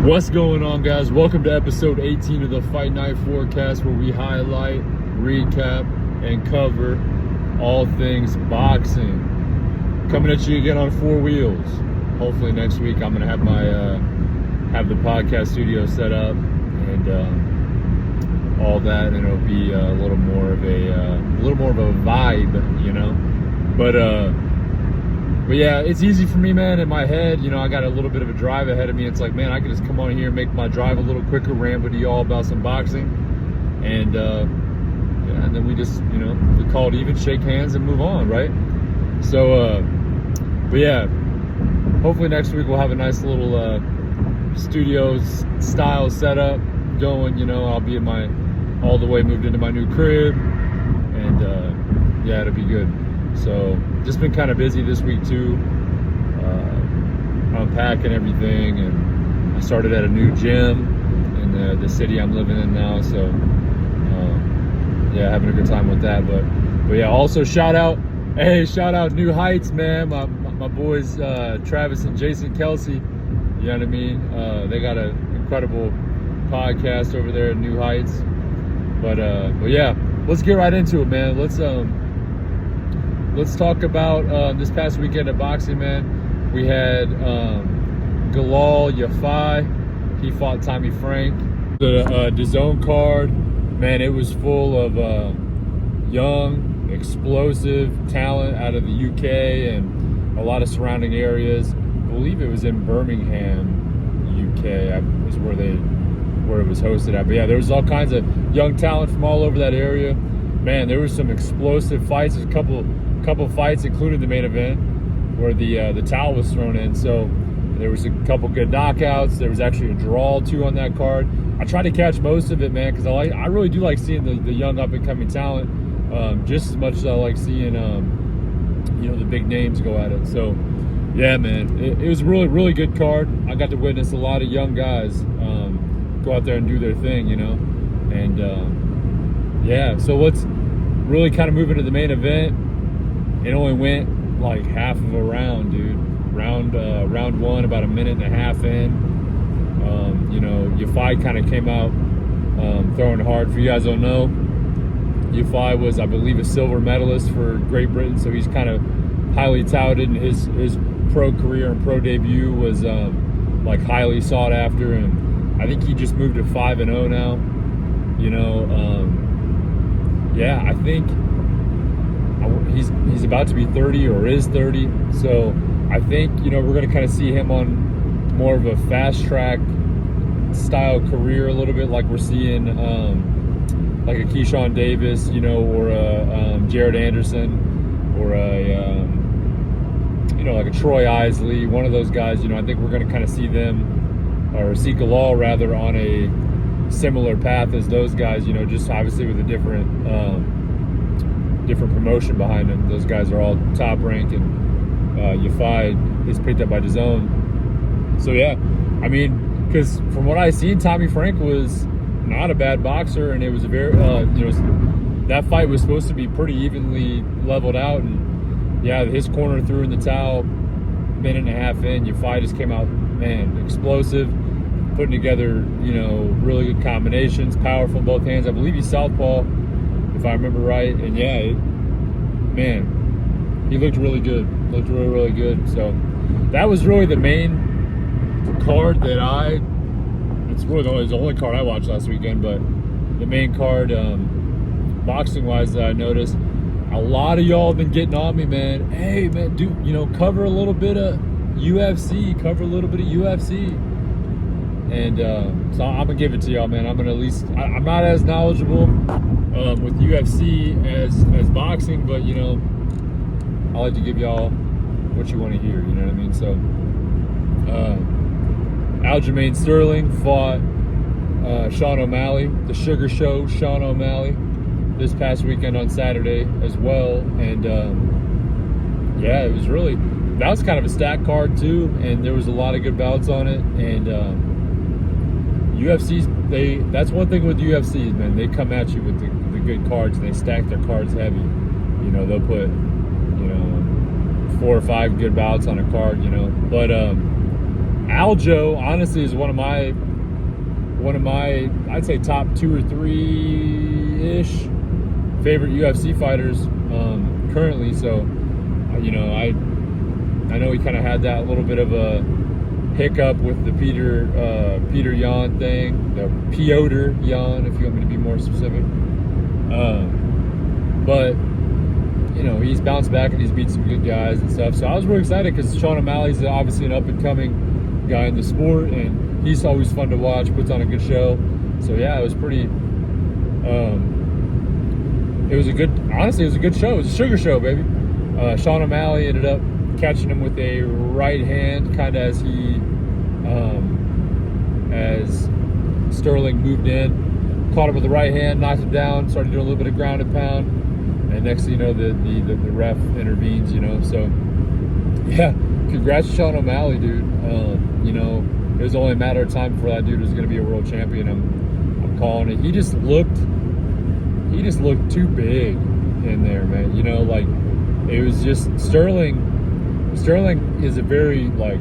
What's going on, guys? Welcome to episode 18 of the Fight Night Forecast, where we highlight, recap, and cover all things boxing. Coming at you again on four wheels. Hopefully next week I'm gonna have my have the podcast studio set up and all that, and it'll be a little more of a vibe, you know. But yeah, it's easy for me, man. In my head, you know, I got a little bit of a drive ahead of me. It's like, man, I can just come on here and make my drive a little quicker, ramble to y'all about some boxing, and and then we just, you know, we call it even, shake hands, and move on, right? So, but yeah, hopefully next week we'll have a nice little studio style setup going. You know, I'll be all the way moved into my new crib, and yeah, it'll be good. So just been kind of busy this week too, unpacking everything, and I started at a new gym in the city I'm living in now. So yeah, having a good time with that. But yeah, also shout out New Heights, man. My boys Travis and Jason Kelsey. You know what I mean? They got an incredible podcast over there at New Heights. But yeah, let's get right into it, man. Let's talk about this past weekend of boxing, man. We had Galal Yafai. He fought Tommy Frank. The Dazn card, man, it was full of young, explosive talent out of the UK and a lot of surrounding areas. I believe it was in Birmingham, UK, is where it was hosted at. But yeah, there was all kinds of young talent from all over that area. Man, there was some explosive fights. There's a couple fights, including the main event, where the towel was thrown in. So there was a couple good knockouts. There was actually a draw too on that card. I tried to catch most of it, man, because I really do like seeing the young up and coming talent, just as much as I like seeing you know, the big names go at it. So yeah, man, it was a really good card. I got to witness a lot of young guys go out there and do their thing, you know. And yeah, so let's really kind of move into the main event. It only went like half of a round, dude. Round one, about a minute and a half in. You know, Yafai kind of came out throwing hard. For you guys don't know, Yafai was, I believe, a silver medalist for Great Britain, so he's kind of highly touted, and his pro career and pro debut was like highly sought after, and I think he just moved to 5-0 now. You know, yeah, I think he's about to be 30 or is 30, so I think, you know, we're going to kind of see him on more of a fast track style career, a little bit like we're seeing like a Keyshawn Davis, you know, or a Jared Anderson, or a you know, like a Troy Isley, one of those guys. You know, I think we're going to kind of see them, or see Galal rather, on a similar path as those guys, you know, just obviously with a different promotion behind them. Those guys are all top ranked, and Yafai is picked up by Dazn. So yeah, I mean, because from what I've seen, Tommy Frank was not a bad boxer, and it was a very you know, that fight was supposed to be pretty evenly leveled out, and yeah, his corner threw in the towel minute and a half in. Yafai just came out, man, explosive, putting together, you know, really good combinations, powerful in both hands. I believe he's southpaw, if I remember right. And yeah, man, he looked really good. Looked really good. So that was really the main card that it's really the only card I watched last weekend, but the main card, boxing wise, that I noticed, a lot of y'all have been getting on me, man. Hey, man, you know, cover a little bit of UFC, and so I'm gonna give it to y'all, man. I'm gonna at least, I'm not as knowledgeable with UFC as boxing, but you know, I like to give y'all what you want to hear, you know what I mean? So Aljamain Sterling fought Sean O'Malley, the Sugar Show Sean O'Malley, this past weekend on Saturday as well. And yeah, it was really, that was kind of a stacked card too, and there was a lot of good bouts on it. And UFC's, that's one thing with UFC's, man, they come at you with the good cards, and they stack their cards heavy. You know, they'll put, you know, 4 or 5 good bouts on a card, you know. But Aljo, honestly, is one of my, I'd say top 2 or 3-ish favorite UFC fighters currently. So, you know, I know he kind of had that little bit of a hiccup with the Peter Yan thing, the Piotr Yan, if you want me to be more specific. But you know, he's bounced back and he's beat some good guys and stuff. So I was really excited because Sean O'Malley's obviously an up-and-coming guy in the sport, and he's always fun to watch, puts on a good show. So yeah, it was pretty, it was a good show. It was a sugar show, baby. Sean O'Malley ended up catching him with a right hand, kind of as Sterling moved in, caught him with the right hand, knocked him down, started doing a little bit of ground and pound, and next thing you know, the ref intervenes, you know. So yeah, congrats to Sean O'Malley, dude. You know, it was only a matter of time before that dude was going to be a world champion. I'm calling it. He just looked too big in there, man. You know, like, it was just Sterling is a very, like,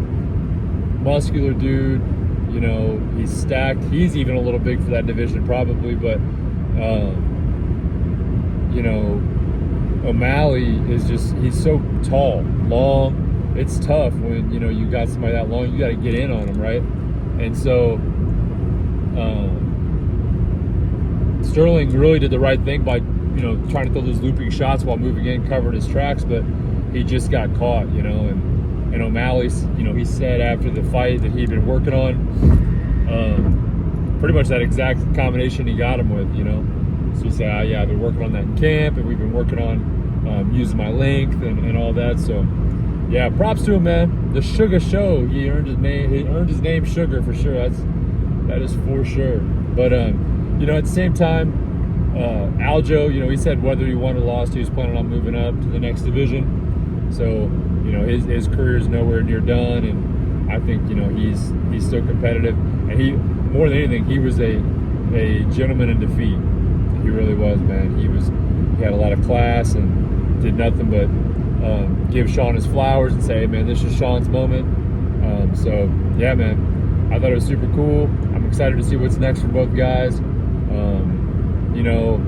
muscular dude. You know, he's stacked. He's even a little big for that division probably, but you know, O'Malley is just, he's so tall, long. It's tough when, you know, you got somebody that long, you got to get in on him, right? And so Sterling really did the right thing by, you know, trying to throw those looping shots while moving in, covering his tracks, but he just got caught, you know. And O'Malley, you know, he said after the fight that he'd been working on pretty much that exact combination he got him with, you know. So he said, yeah, I've been working on that in camp, and we've been working on using my length and all that. So yeah, props to him, man. The Sugar Show, he earned his name Sugar for sure. That is for sure. But you know, at the same time, Aljo, you know, he said whether he won or lost, he was planning on moving up to the next division. So, you know, his career is nowhere near done, and I think, you know, he's still competitive. And he, more than anything, he was a gentleman in defeat. He really was, man. He had a lot of class and did nothing but give Sean his flowers and say, hey, man, this is Sean's moment. So yeah, man, I thought it was super cool. I'm excited to see what's next for both guys. You know,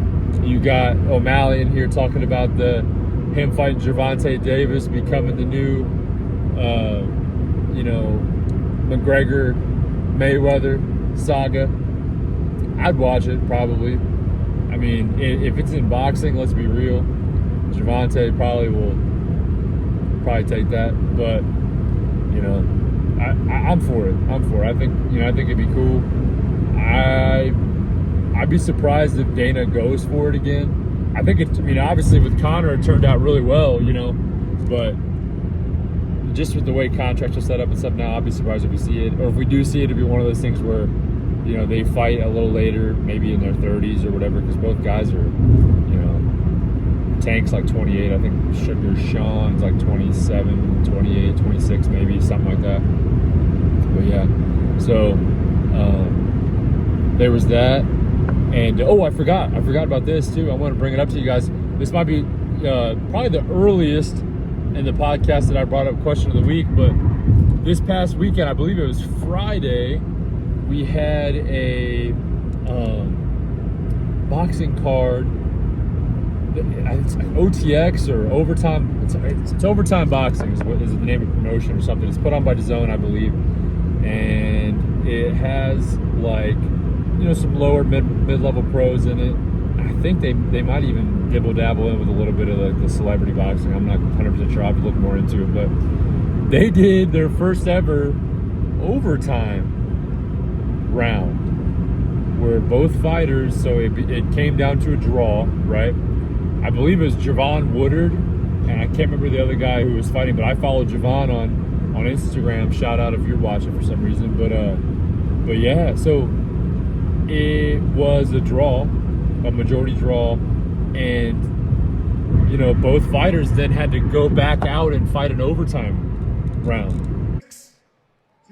you got O'Malley in here talking about him fighting Gervonta Davis becoming the new, you know, McGregor Mayweather saga. I'd watch it probably. I mean, if it's in boxing, let's be real, Gervonta will take that. But you know, I'm for it. I think, you know, I think it'd be cool. I'd be surprised if Dana goes for it again. I think I mean, obviously with Conor, it turned out really well, you know, but just with the way contracts are set up and stuff now, I'd be surprised if we see it, or if we do see it, it'd be one of those things where, you know, they fight a little later, maybe in their 30s or whatever, because both guys are, you know, Tank's like 28, I think Sean's like 27, 28, 26 maybe, something like that. But yeah, so there was that. And oh, I forgot about this too. I want to bring it up to you guys. This might be probably the earliest in the podcast that I brought up question of the week, but this past weekend, I believe it was Friday, we had a boxing card. It's OTX or Overtime. It's Overtime Boxing is the name of the promotion or something. It's put on by Dazn, I believe, and it has, like, you know, some lower mid-level pros in it. I think they might even dibble-dabble in with a little bit of like the celebrity boxing. I'm not 100% sure. I'll have to look more into it. But they did their first ever overtime round where both fighters, so it came down to a draw, right? I believe it was Javon Woodard, and I can't remember the other guy who was fighting, but I followed Javon on Instagram. Shout out if you're watching for some reason. But yeah, so it was a draw, a majority draw, and, you know, both fighters then had to go back out and fight an overtime round.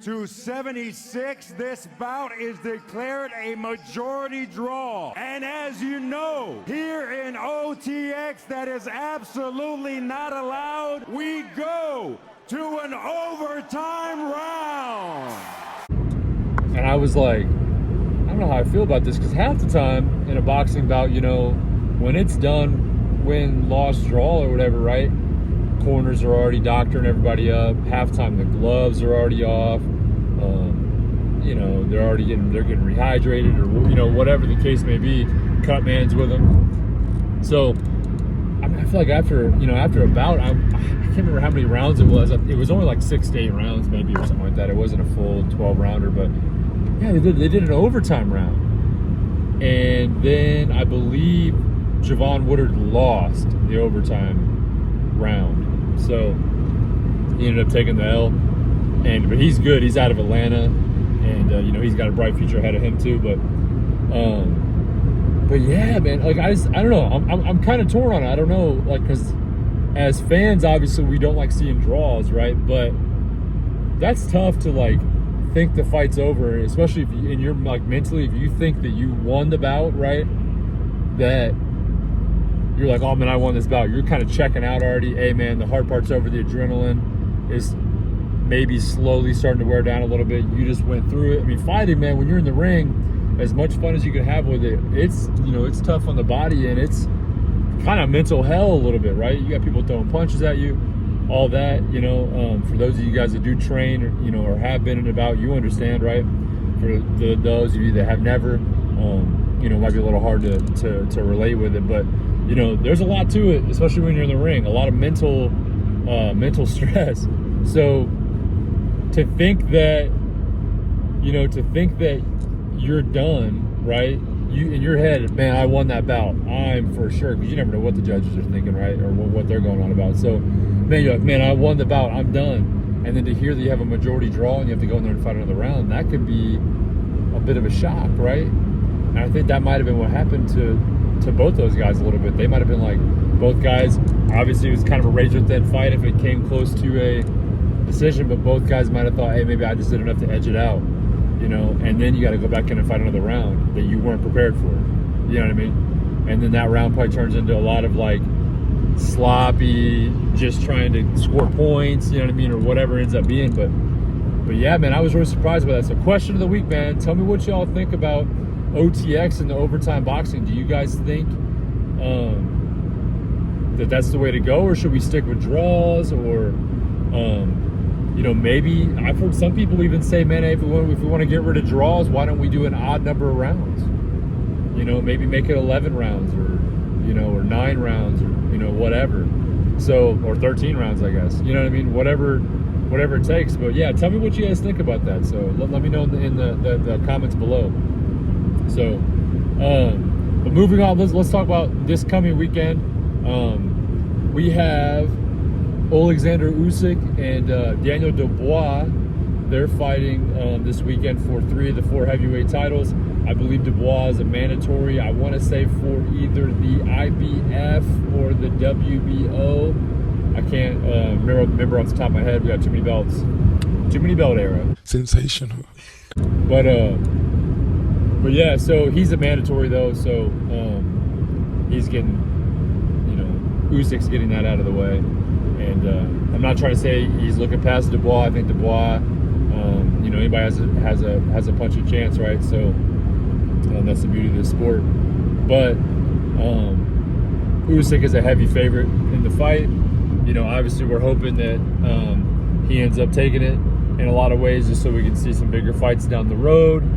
To 76, this bout is declared a majority draw. And as you know, here in OTX, that is absolutely not allowed. We go to an overtime round. And I was like, I don't know how I feel about this, because half the time in a boxing bout, you know, when it's done, win, loss, draw, or whatever, right? Corners are already doctoring everybody up. Halftime, the gloves are already off. You know, they're getting rehydrated, or you know, whatever the case may be. Cut man's with them. So I mean, I feel like after a bout, I can't remember how many rounds it was. It was only like 6 to 8 rounds, maybe, or something like that. It wasn't a full 12 rounder, but yeah, they did an overtime round, and then I believe Javon Woodard lost the overtime round, so he ended up taking the L. But he's good. He's out of Atlanta, and you know, he's got a bright future ahead of him too. But yeah, man, like I don't know. I'm kind of torn on it. I don't know, like, because as fans, obviously, we don't like seeing draws, right? But that's tough to like think the fight's over, especially if you, and you're like mentally, if you think that you won the bout, right? That you're like, oh man, I won this bout. You're kind of checking out already. Hey man, the hard part's over. The adrenaline is maybe slowly starting to wear down a little bit. You just went through it. I mean, fighting, man, when you're in the ring, as much fun as you can have with it, it's, you know, it's tough on the body, and it's kind of mental hell a little bit, right? You got people throwing punches at you, all that, you know. For those of you guys that do train, or, you know, or have been in a bout, you understand, right? For those of you that have never, you know, it might be a little hard to relate with it, but you know, there's a lot to it, especially when you're in the ring. A lot of mental stress. So to think that you're done, right? You in your head, man, I won that bout. I'm for sure, because you never know what the judges are thinking, right? Or what they're going on about. So, man, you're like, man, I won the bout. I'm done. And then to hear that you have a majority draw and you have to go in there and fight another round, that could be a bit of a shock, right? And I think that might have been what happened to both those guys a little bit. They might have been like, both guys, obviously it was kind of a razor-thin fight if it came close to a decision, but both guys might have thought, hey, maybe I just did enough to edge it out, you know, and then you got to go back in and fight another round that you weren't prepared for, you know what I mean? And then that round probably turns into a lot of like sloppy, just trying to score points, you know what I mean, or whatever it ends up being. But yeah, man, I was really surprised by that. So question of the week, man, tell me what y'all think about OTX and the overtime boxing. Do you guys think that's the way to go, or should we stick with draws? Or you know, maybe I've heard some people even say, man, hey, if we want to get rid of draws, why don't we do an odd number of rounds? You know, maybe make it 11 rounds, or you know, or 9 rounds, or you know, whatever. So, or 13 rounds, I guess. You know what I mean? Whatever it takes. But yeah, tell me what you guys think about that. So let me know in the comments below. So, but moving on, let's talk about this coming weekend. We have Alexander Usyk and Daniel Dubois. They're fighting this weekend for 3 of the 4 heavyweight titles. I believe Dubois is a mandatory, I want to say, for either the IBF or the WBO. I can't remember off the top of my head. We got too many belts. Too many belt era. Sensational. But yeah, so he's a mandatory though, so he's getting, you know, Usyk's getting that out of the way. And I'm not trying to say he's looking past Dubois. I think Dubois, you know, anybody has a punching chance, right? So that's the beauty of this sport. But Usyk is a heavy favorite in the fight. You know, obviously we're hoping that he ends up taking it in a lot of ways, just so we can see some bigger fights down the road.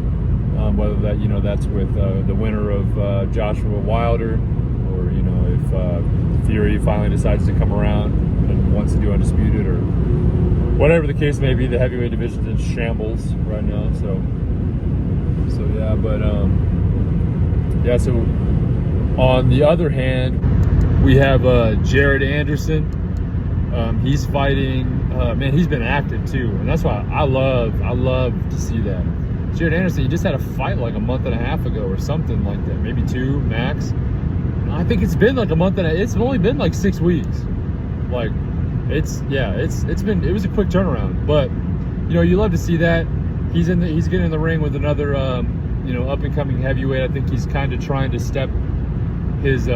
Whether that, you know, that's with the winner of Joshua Wilder, or you know, if Fury finally decides to come around and wants to do Undisputed, or whatever the case may be. The heavyweight division's in shambles right now. So yeah, but yeah. So on the other hand, we have Jared Anderson. He's fighting. Man, he's been active too, and that's why I love to see that. Jared Anderson, he just had a fight like a month and a half ago or something like that, maybe 2 max. I think it's been like a month and it's only been like 6 weeks. Like, it was a quick turnaround, but you know, you love to see that. He's getting in the ring with another you know, up and coming heavyweight. I think he's kind of trying to step his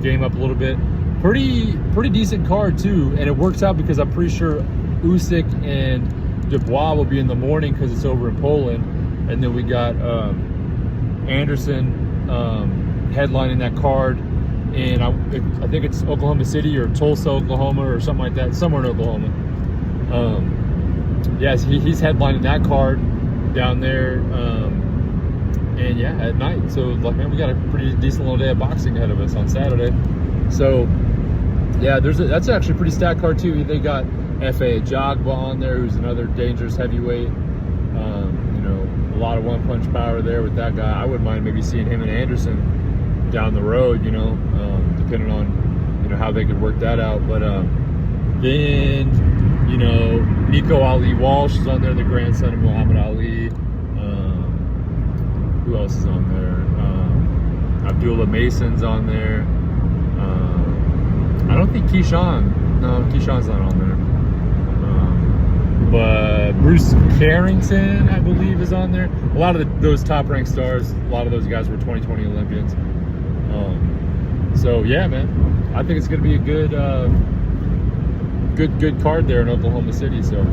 game up a little bit. Pretty decent card too, and it works out because I'm pretty sure Usyk and Dubois will be in the morning because it's over in Poland, and then we got Anderson headlining that card, and I think it's Oklahoma City or Tulsa, Oklahoma, or something like that, somewhere in Oklahoma. Yes, he's headlining that card down there, and yeah, at night. So like, man, we got a pretty decent little day of boxing ahead of us on Saturday. So yeah, that's actually a pretty stacked card too. They got F.A. Jogba on there, who's another dangerous heavyweight. You know, a lot of one-punch power there with that guy. I wouldn't mind maybe seeing him and Anderson down the road, you know, depending on, you know, how they could work that out. But then, you know, Nico Ali Walsh is on there, the grandson of Muhammad Ali. Who else is on there? Abdullah Mason's on there. I don't think Keyshawn's not on there. But Bruce Carrington, I believe, is on there. A lot of those top-ranked stars, a lot of those guys were 2020 Olympians. So yeah, man, I think it's going to be a good card there in Oklahoma City. So,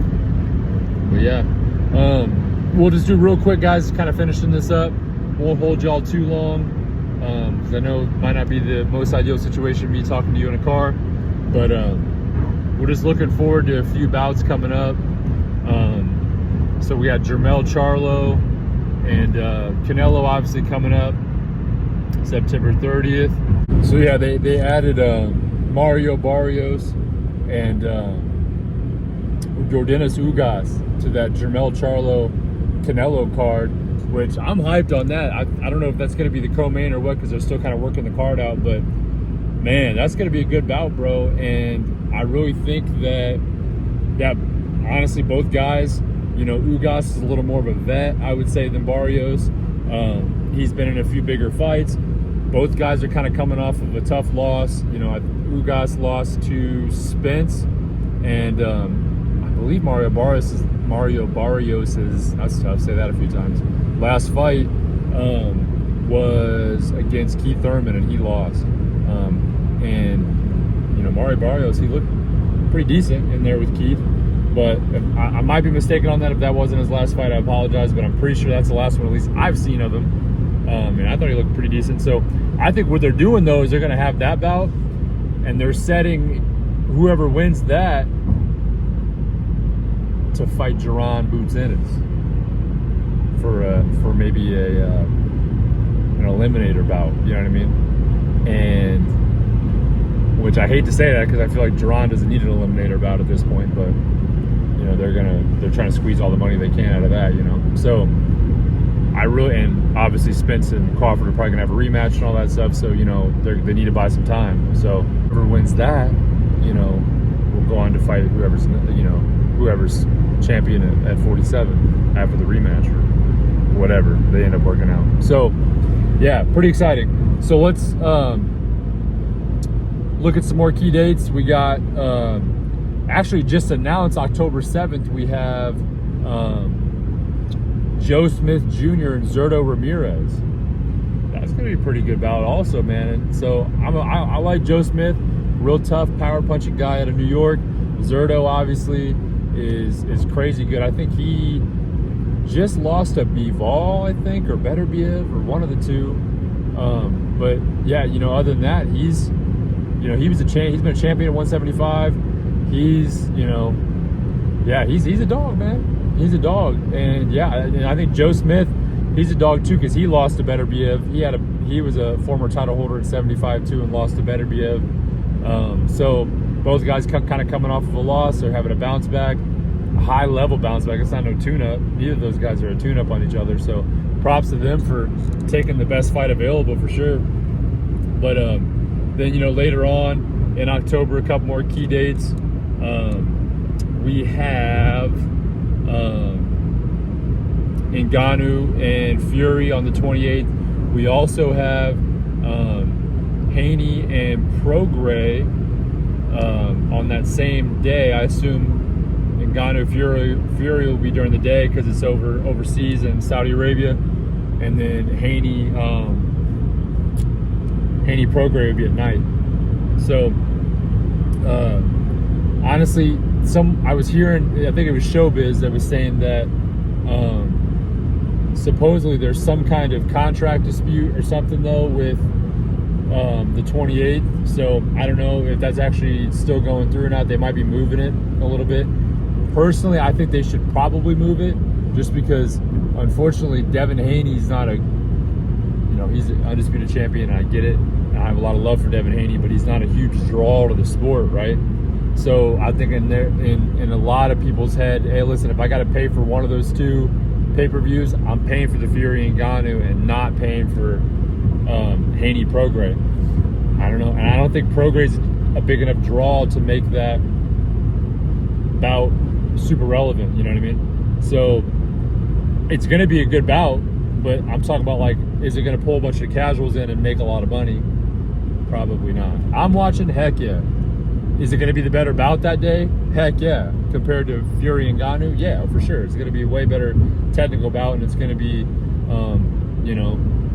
but yeah, we'll just do real quick, guys. Kind of finishing this up. Won't hold y'all too long, because I know it might not be the most ideal situation, me talking to you in a car, but we're just looking forward to a few bouts coming up. So we got Jermell Charlo and Canelo obviously coming up September 30th. So yeah, they added Mario Barrios and Jordanis Ugas to that Jermell Charlo Canelo card, which I'm hyped on that. I don't know if that's going to be the co-main or what, because they're still kind of working the card out, but man, that's going to be a good bout, bro. And I really think that honestly, both guys, you know, Ugas is a little more of a vet, I would say, than Barrios. He's been in a few bigger fights. Both guys are kind of coming off of a tough loss. You know, Ugas lost to Spence, and I believe Mario Barrios's, that's tough, say that a few times, last fight was against Keith Thurman, and he lost. And you know, Mario Barrios, he looked pretty decent in there with Keith, but I might be mistaken on that. If that wasn't his last fight, I apologize, but I'm pretty sure that's the last one, at least I've seen of him. And I thought he looked pretty decent. So I think what they're doing, though, is they're going to have that bout, and they're setting whoever wins that to fight Jaron Boots Ennis for maybe an eliminator bout. You know what I mean? And which I hate to say that, because I feel like Jaron doesn't need an eliminator bout at this point, but you know, they're trying to squeeze all the money they can out of that, you know. So and obviously Spence and Crawford are probably gonna have a rematch and all that stuff, so you know, they need to buy some time. So whoever wins that, you know, will go on to fight whoever's champion at 47 after the rematch or whatever they end up working out. So yeah, pretty exciting. So let's look at some more key dates. We got actually just announced October 7th, we have Joe Smith Jr. and Zurdo Ramirez. That's gonna be a pretty good bout also, man. And so I like Joe Smith, real tough power punching guy out of New York. Zurdo obviously is crazy good. I think he just lost to Bivol, I think, or Beterbiev, or one of the two. But yeah, you know, other than that, he's been a champion at 175. He's, you know, yeah, he's a dog, man. He's a dog. And yeah, and I think Joe Smith, he's a dog too, because he lost to Beterbiev. He was a former title holder at 75 too, and lost to Beterbiev. So both guys kind of coming off of a loss. They're having a bounce back, a high level bounce back. It's not no tune-up. Neither of those guys are a tune-up on each other. So props to them for taking the best fight available for sure. But then, you know, later on in October, a couple more key dates. We have Ngannou and Fury on the 28th. We also have Haney and Prograis on that same day. I assume Ngannou Fury will be during the day because it's overseas in Saudi Arabia, and then Haney Prograis will be at night. So honestly, I was hearing, I think it was Showbiz that was saying that supposedly there's some kind of contract dispute or something though with the 28th. So I don't know if that's actually still going through or not. They might be moving it a little bit. Personally, I think they should probably move it, just because unfortunately Devin Haney's not a, he's an undisputed champion. I get it. I have a lot of love for Devin Haney, but he's not a huge draw to the sport, right? So I think in a lot of people's head, hey, listen, if I got to pay for one of those two pay-per-views, I'm paying for the Fury and Ngannou and not paying for Haney Prograis. I don't know, and I don't think Prograis a big enough draw to make that bout super relevant. You know what I mean? So it's going to be a good bout, but I'm talking about, like, is it going to pull a bunch of casuals in and make a lot of money? Probably not. I'm watching. Heck yeah. Is it going to be the better bout that day? Heck yeah. Compared to Fury and Ngannou? Yeah, for sure. It's going to be a way better technical bout, and it's going to be,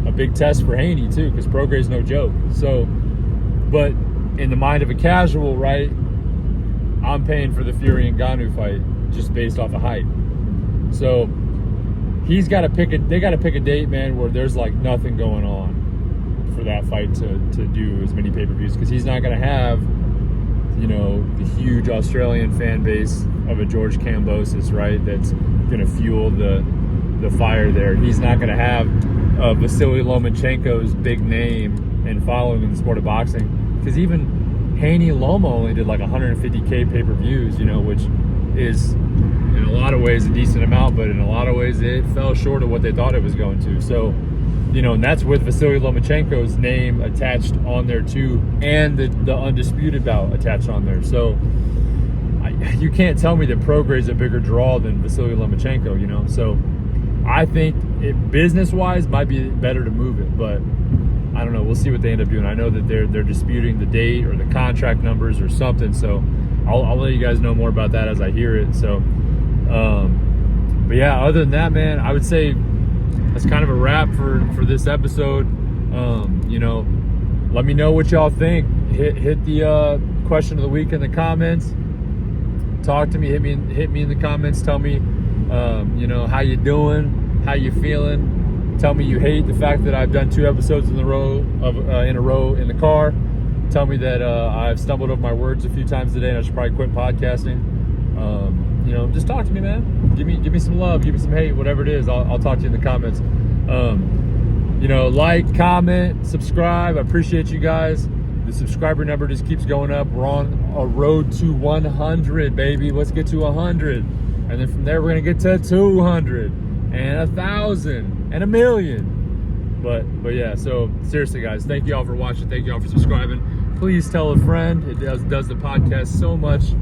a big test for Haney too, because Prograis no joke. So, but in the mind of a casual, right, I'm paying for the Fury and Ngannou fight just based off of hype. So he's got to pick a. They got to pick a date, man, where there's like nothing going on for that fight to do as many pay-per-views, because he's not going to have, the huge Australian fan base of a George Kambosos, right? That's going to fuel the fire there. He's not going to have Vasily Lomachenko's big name and following in the sport of boxing, because even Haney Loma only did like 150K pay-per-views, which is in a lot of ways a decent amount, but in a lot of ways it fell short of what they thought it was going to. So, and that's with Vasily Lomachenko's name attached on there too, and the undisputed bout attached on there. So you can't tell me that Prograis is a bigger draw than Vasily Lomachenko, So I think it business-wise might be better to move it, but I don't know. We'll see what they end up doing. I know that they're disputing the date or the contract numbers or something, so I'll let you guys know more about that as I hear it. So, but yeah, other than that, man, I would say that's kind of a wrap for this episode. Let me know what y'all think. Hit the question of the week in the comments. Talk to me. Hit me in the comments. Tell me, how you doing, how you feeling. Tell me you hate the fact that I've done 2 episodes in a row in the car. Tell me that I've stumbled over my words a few times today and I should probably quit podcasting. Just talk to me, man. Give me some love, give me some hate, whatever it is. I'll talk to you in the comments. Like, comment, subscribe. I appreciate you guys. The subscriber number just keeps going up. We're on a road to 100, baby. Let's get to 100. And then from there, we're going to get to 200 and 1,000 and 1,000,000. But yeah, so seriously, guys, thank you all for watching. Thank you all for subscribing. Please tell a friend. It does the podcast so much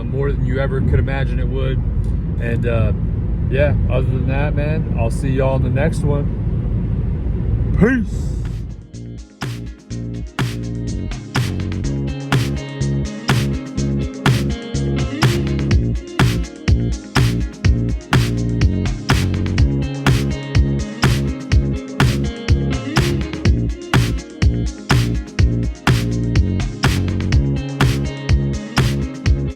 more than you ever could imagine it would. And yeah, other than that, man, I'll see y'all in the next one. Peace.